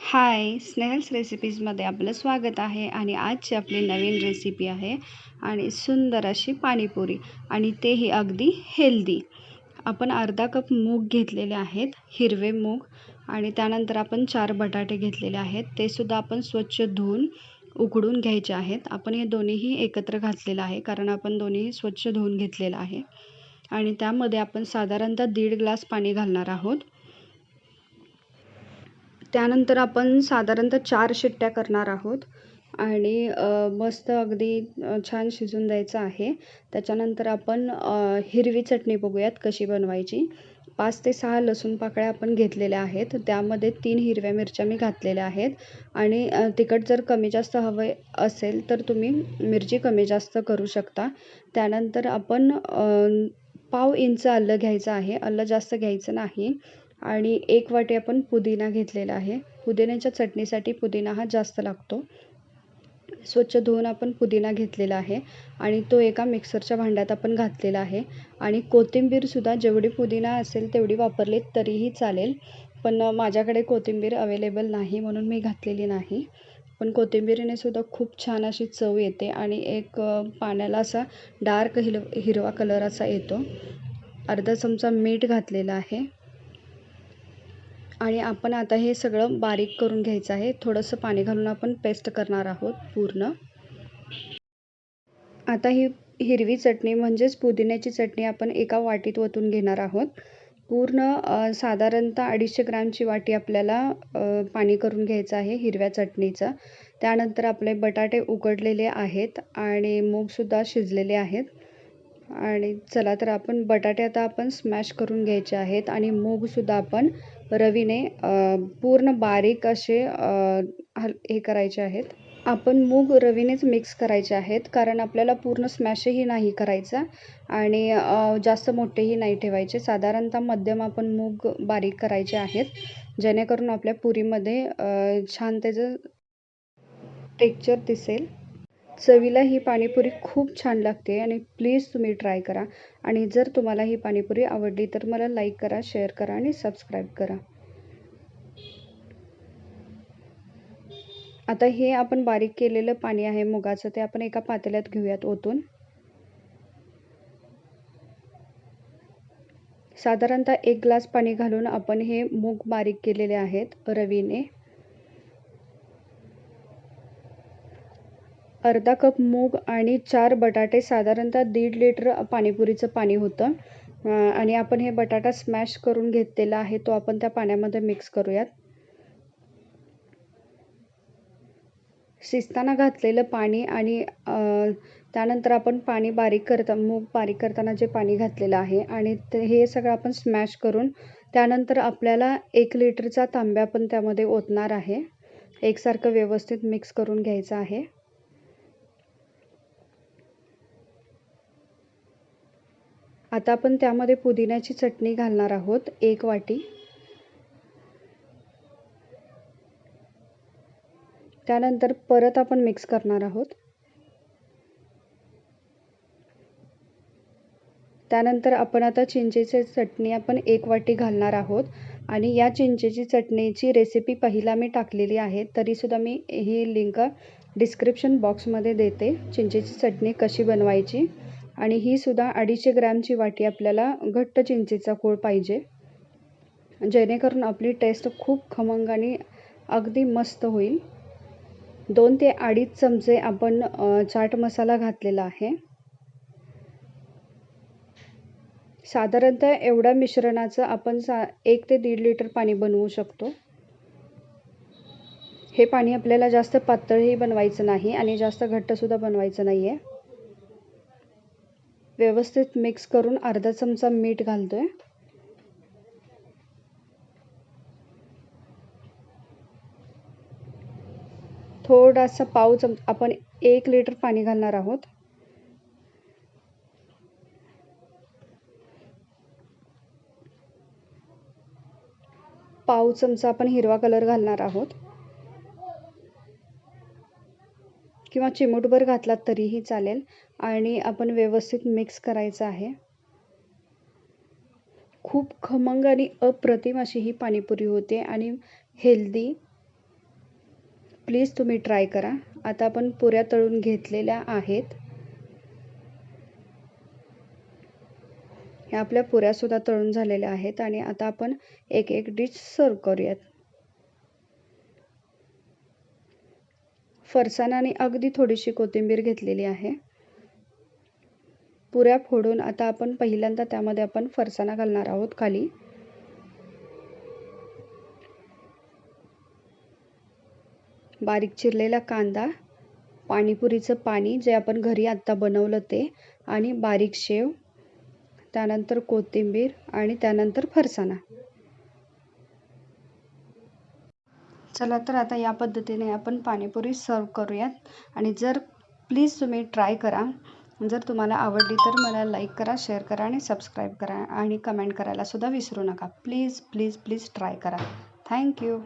हाय, स्नेहल्स रेसिपीजमध्ये आपलं स्वागत आहे आणि आजची आपली नवीन रेसिपी आहे आणि सुंदर अशी पाणीपुरी आणि तेही अगदी हेल्दी. आपण अर्धा कप मूग घेतलेले आहेत, हिरवे मूग, आणि त्यानंतर आपण 4 बटाटे घेतलेले आहेत. ते सुद्धा आपण स्वच्छ धुवून उकडून घ्यायचे आहेत. आपण हे दोन्हीही एकत्र घातलेलं आहे कारण आपण दोन्हीही स्वच्छ धुवून घेतलेलं आहे. आणि त्यामध्ये आपण साधारणतः 1.5 ग्लास पाणी घालणार आहोत. त्यानंतर आपण साधारणतः 4 शिट्ट्या करणार आहोत आणि मस्त अगदी छान शिजून द्यायचं आहे. त्याच्यानंतर आपण हिरवी चटणी बघूयात कशी बनवायची. 5 ते 6 लसूण पाकळ्या आपण घेतलेल्या आहेत. त्यामध्ये 3 हिरव्या मिरच्या मी घातलेल्या आहेत आणि तिखट जर कमी जास्त हवं असेल तर तुम्ही मिरची कमी जास्त करू शकता. त्यानंतर आपण पाव इंच आलं घ्यायचं आहे. आलं जास्त घ्यायचं नाही. आणि 1 वाटी आपण पुदिना घेतलेला आहे. पुदिन्याच्या चटणीसाठी पुदिना हा जास्त लागतो. स्वच्छ धुवून आपण पुदिना घेतलेला आहे आणि तो एका मिक्सरच्या भांड्यात आपण घातलेला आहे. आणि कोथिंबीरसुद्धा जेवढी पुदिना असेल तेवढी वापरली तरीही चालेल, पण माझ्याकडे कोथिंबीर अवेलेबल नाही म्हणून मी घातलेली नाही. पण कोथिंबीरीने सुद्धा खूप छान अशी चव येते आणि एक पाण्याला असा डार्क हिरवा कलर असा येतो. अर्धा चमचा मीठ घातलेलं आहे आणि आपण आता हे सगळं बारीक करून घ्यायचं आहे. थोडंसं पाणी घालून आपण पेस्ट करणार आहोत पूर्ण. आता ही हिरवी चटणी म्हणजेच पुदिन्याची चटणी आपण एका वाटीत ओतून घेणार आहोत. पूर्ण साधारणतः 250 ग्रॅमची वाटी आपल्याला पाणी करून घ्यायचं आहे हिरव्या चटणीचं. त्यानंतर आपले बटाटे उकडलेले आहेत आणि मूगसुद्धा शिजलेले आहेत. आणि चला तर आपण बटाटे आता आपण स्मॅश करून घ्यायचे आहेत आणि मूगसुद्धा आपण रवीने पूर्ण बारीक असे हे करायचे आहेत. आपण मूग रवीनेच मिक्स करायचे आहेत कारण आपल्याला पूर्ण स्मॅशही नाही करायचा आणि जास्त मोठेही नाही ठेवायचे. साधारणतः मध्यम आपण मूग बारीक करायचे आहेत जेणेकरून आपल्या पुरीमध्ये छान त्याचं टेक्स्चर दिसेल. चवीला ही पाणीपुरी खूप छान लागते आणि प्लीज तुम्ही ट्राय करा. आणि जर तुम्हाला ही पाणीपुरी आवडली तर मला लाईक करा, शेअर करा आणि सबस्क्राईब करा. आता हे आपण बारीक केलेलं पाणी आहे मुगाचं ते आपण एका पातेल्यात घेऊयात ओतून. साधारणतः 1 ग्लास पाणी घालून आपण हे मूग बारीक केलेले आहेत रवीने. अर्धा कप मूग आणि 4 बटाटे, साधारणतः 1.5 लिटर पाणीपुरीचं पाणी होतं. आणि आपण हे बटाटा स्मॅश करून घेतलेला आहे तो आपण त्या पाण्यामध्ये मिक्स करूयात. शिजताना घातलेलं पाणी आणि त्यानंतर आपण पाणी मूग बारीक करताना जे पाणी घातलेलं आहे आणि हे सगळं आपण स्मॅश करून त्यानंतर आपल्याला 1 लिटरचा तांब्या पण त्यामध्ये ओतणार आहे. एकसारखं व्यवस्थित मिक्स करून घ्यायचं आहे. आता आपण त्यामध्ये पुदिन्याची चटणी घालणार आहोत 1 वाटी. त्यानंतर परत आपण मिक्स करणार आहोत. त्यानंतर आपण आता चिंचेची चटणी आपण 1 वाटी घालणार आहोत आणि या चिंचेची चटणीची रेसिपी पहिला मी टाकलेली आहे, तरीसुद्धा मी ही लिंक डिस्क्रिप्शन बॉक्समध्ये देते. चिंचेची चटणी कशी बनवायची. आणि ही सुद्धा 250 ग्रॅमची वाटी आपल्याला घट्ट चिंचेचा कोळ पाहिजे जेणेकरून आपली टेस्ट खूप खमंग आणि अगदी मस्त होईल. 2 ते 2.5 चमचे आपण चाट मसाला घातलेला आहे. साधारणतः एवढ्या मिश्रणाचं आपण 1 ते 1.5 लिटर पाणी बनवू शकतो. हे पाणी आपल्याला जास्त पातळही बनवायचं नाही आणि जास्त घट्टसुद्धा बनवायचं नाही आहे. व्यवस्थित मिक्स करून अर्धा चमचा मीठ घालतोय. थोडासा पाव चमचा आपण 1 लिटर पाणी घालणार आहोत. पाव चमचा आपण हिरवा कलर घालणार आहोत किंवा चिमूटभर घातलात तरीही चालेल. आणि आपण व्यवस्थित मिक्स करायचं आहे. खूप खमंग आणि अप्रतिम अशी ही पाणीपुरी होते आणि हेल्दी प्लीज तुम्ही ट्राय करा. आता आपण पुऱ्या तळून घेतलेल्या आहेत. ह्या आपल्या पुऱ्यासुद्धा तळून झालेल्या आहेत आणि आता आपण एक एक डिश सर्व करूयात. फरसाण आणि अगदी थोडीशी कोथिंबीर घेतलेली आहे. पुऱ्या फोडून आता आपण पहिल्यांदा त्यामध्ये आपण फरसाणा घालणार आहोत खाली. बारीक चिरलेला कांदा, पाणीपुरीचं पाणी जे आपण घरी आत्ता बनवलं ते, आणि बारीक शेव, त्यानंतर कोथिंबीर आणि त्यानंतर फरसाणा. चला तर आता या पद्धतीने आपण पाणीपुरी सर्व करूयात. आणि प्लीज तुम्ही ट्राय करा. जर तुम्हाला आवडली तर मला लाईक करा, शेअर करा आणि सबस्क्राईब करा आणि कमेंट करायला सुद्धा विसरू नका. प्लीज प्लीज प्लीज ट्राय करा. थँक्यू.